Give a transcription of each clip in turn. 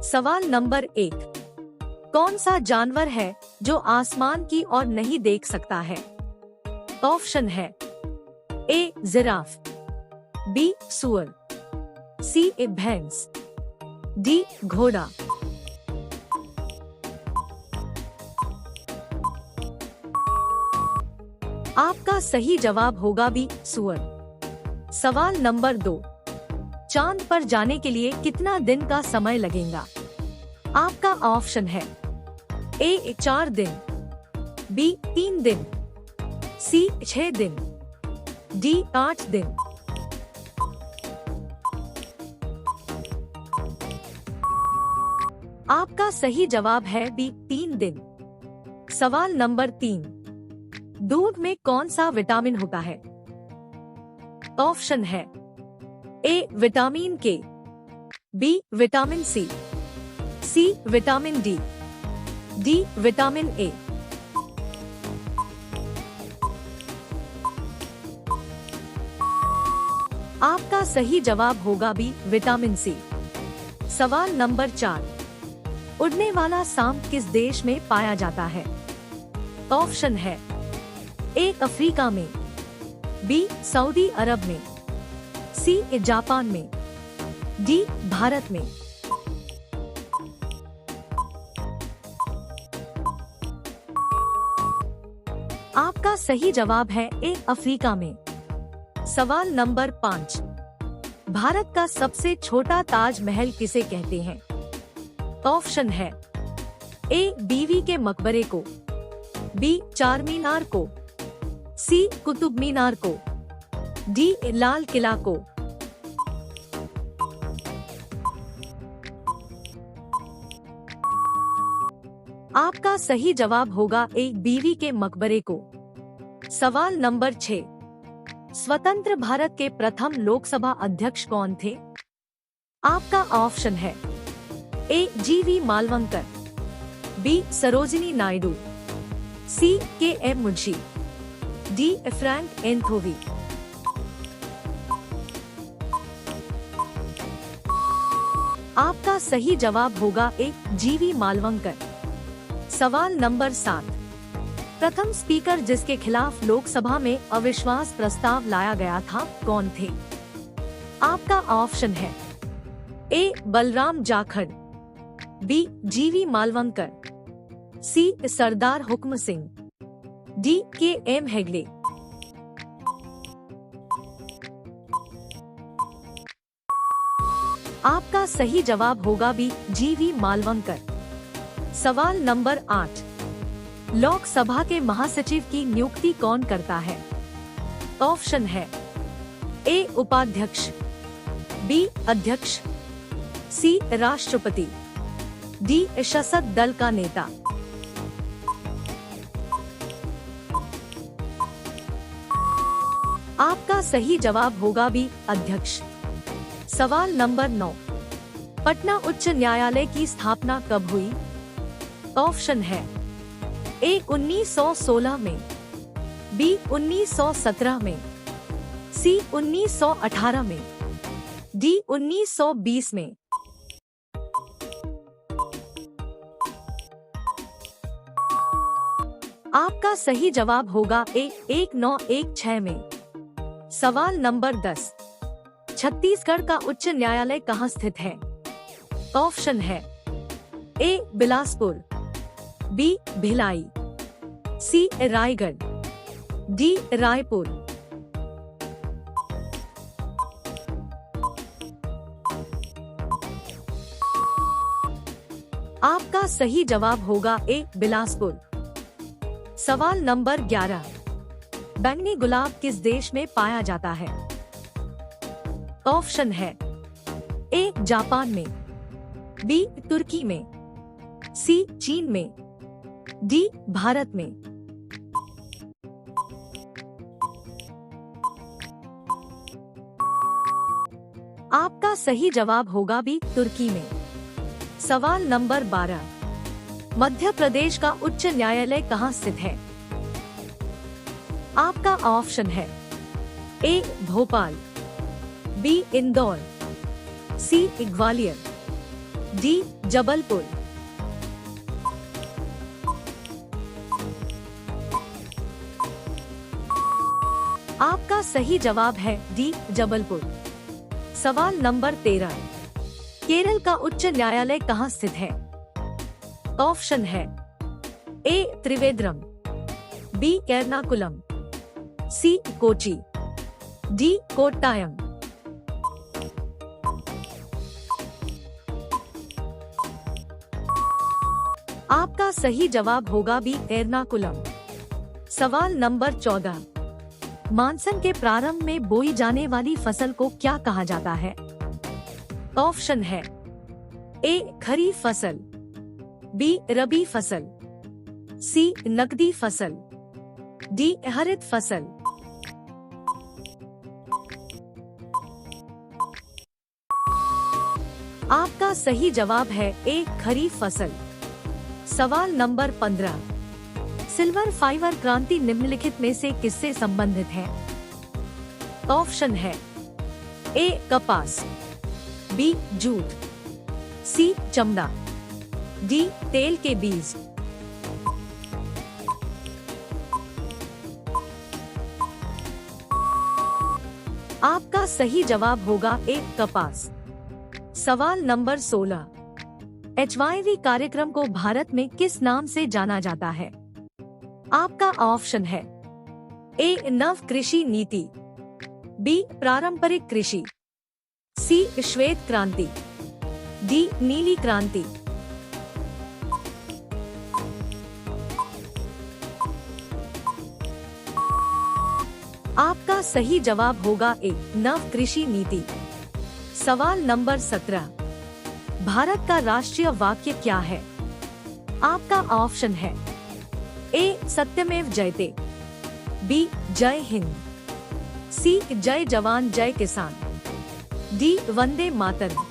सवाल नंबर 1। कौन सा जानवर है जो आसमान की ओर नहीं देख सकता है? ऑप्शन है ए जिराफ, बी सुअर, सी भैंस, डी घोड़ा। आपका सही जवाब होगा बी सुअर। सवाल नंबर 2। चांद पर जाने के लिए कितना दिन का समय लगेगा? आपका ऑप्शन है ए 4 दिन, बी 3 दिन, सी 6 दिन, डी 8 दिन। आपका सही जवाब है बी 3 दिन। सवाल नंबर 3। दूध में कौन सा विटामिन होता है? ऑप्शन है A vitamin K, B vitamin C vitamin D vitamin A. आपका सही जवाब होगा बी विटामिन सी। सवाल नंबर 4। उड़ने वाला सांप किस देश में पाया जाता है? ऑप्शन है ए अफ्रीका में, बी सऊदी अरब में, सी जापान में, डी भारत में। आपका सही जवाब है ए अफ्रीका में। सवाल नंबर 5। भारत का सबसे छोटा ताजमहल किसे कहते हैं? ऑप्शन है ए बीवी के मकबरे को, बी चार मीनार को, सी कुतुब मीनार को, डी लाल किला को। आपका सही जवाब होगा ए बीवी के मकबरे को। सवाल नंबर 6। स्वतंत्र भारत के प्रथम लोकसभा अध्यक्ष कौन थे? आपका ऑप्शन है ए जीवी मालवंकर, बी सरोजिनी नायडू, सी के एम मुंशी, डी फ्रैंक एंथोवी। आपका सही जवाब होगा ए जीवी मालवंकर। सवाल नंबर 7। प्रथम स्पीकर जिसके खिलाफ लोकसभा में अविश्वास प्रस्ताव लाया गया था कौन थे? आपका ऑप्शन है ए बलराम जाखड़, बी जीवी मालवंकर, सी सरदार हुक्म सिंह, डी के एम हेगड़े। आपका सही जवाब होगा बी जीवी मालवंकर। सवाल नंबर 8। लोकसभा के महासचिव की नियुक्ति कौन करता है? ऑप्शन है ए उपाध्यक्ष, बी अध्यक्ष, सी राष्ट्रपति, डी शासक दल का नेता। आपका सही जवाब होगा बी अध्यक्ष। सवाल नंबर 9। पटना उच्च न्यायालय की स्थापना कब हुई? ऑप्शन है ए 1916 में, बी 1917 में, सी 1918 में, डी 1920 में। आपका सही जवाब होगा ए 1916 में। सवाल नंबर 10। छत्तीसगढ़ का उच्च न्यायालय कहाँ स्थित है? ऑप्शन है ए बिलासपुर, बी भिलाई, सी रायगढ़, डी रायपुर। आपका सही जवाब होगा ए बिलासपुर। सवाल नंबर 11। बैंगनी गुलाब किस देश में पाया जाता है? ऑप्शन है ए जापान में, बी तुर्की में, सी चीन में, डी भारत में। आपका सही जवाब होगा बी तुर्की में। सवाल नंबर 12। मध्य प्रदेश का उच्च न्यायालय कहाँ स्थित है? आपका ऑप्शन है ए भोपाल, बी इंदौर, सी ग्वालियर, डी जबलपुर। आपका सही जवाब है डी जबलपुर। सवाल नंबर 13, केरल का उच्च न्यायालय कहाँ स्थित है? ऑप्शन है ए त्रिवेंद्रम, बी एर्नाकुलम, सी कोची, डी कोट्टायम। आपका सही जवाब होगा बी एर्नाकुलम। सवाल नंबर 14, मानसून के प्रारंभ में बोई जाने वाली फसल को क्या कहा जाता है? ऑप्शन है ए खरीफ फसल, बी रबी फसल, सी नकदी फसल, डी हरित फसल। आपका सही जवाब है ए खरीफ फसल। सवाल नंबर 15, सिल्वर फाइबर क्रांति निम्नलिखित में से किससे संबंधित है? ऑप्शन है ए कपास, बी जूट, सी चमड़ा, डी तेल के बीज। आपका सही जवाब होगा ए कपास। सवाल नंबर 16, HYV कार्यक्रम को भारत में किस नाम से जाना जाता है? आपका ऑप्शन है ए नव कृषि नीति, बी पारंपरिक कृषि, सी श्वेत क्रांति, डी नीली क्रांति। आपका सही जवाब होगा ए नव कृषि नीति। सवाल नंबर 17, भारत का राष्ट्रीय वाक्य क्या है? आपका ऑप्शन है ए सत्यमेव जयते, बी जय हिंद, सी जय जवान जय किसान, डी वंदे मातरम।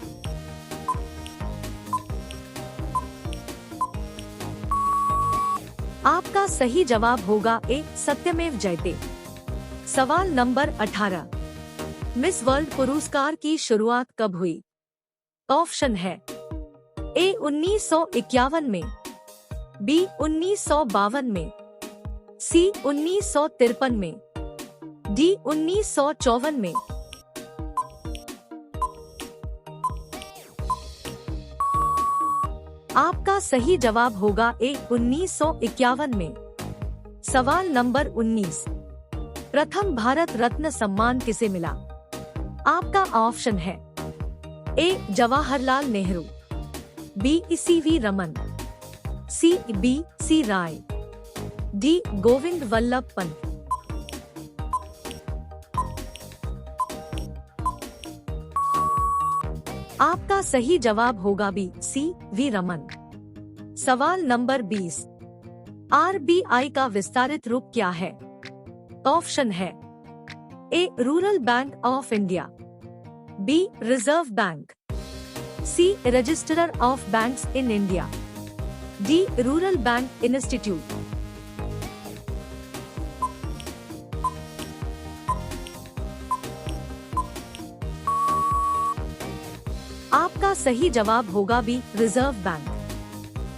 आपका सही जवाब होगा ए सत्यमेव जयते। सवाल नंबर 18, मिस वर्ल्ड पुरस्कार की शुरुआत कब हुई? ऑप्शन है ए 1951 में, बी 1952 में, सी 1953 में, डी 1954 में। आपका सही जवाब होगा ए 1951 में। सवाल नंबर 19, प्रथम भारत रत्न सम्मान किसे मिला? आपका ऑप्शन है A Jawaharlal Nehru, B C V Raman, C B C Roy, D Govind Ballabh Pant. आपका सही जवाब होगा बी सी वी रमन। सवाल नंबर 20, RBI का विस्तारित रूप क्या है? ऑप्शन है A rural bank of India, B reserve bank, C registrar of banks in India, D rural bank institute. आपका सही जवाब होगा बी रिजर्व बैंक।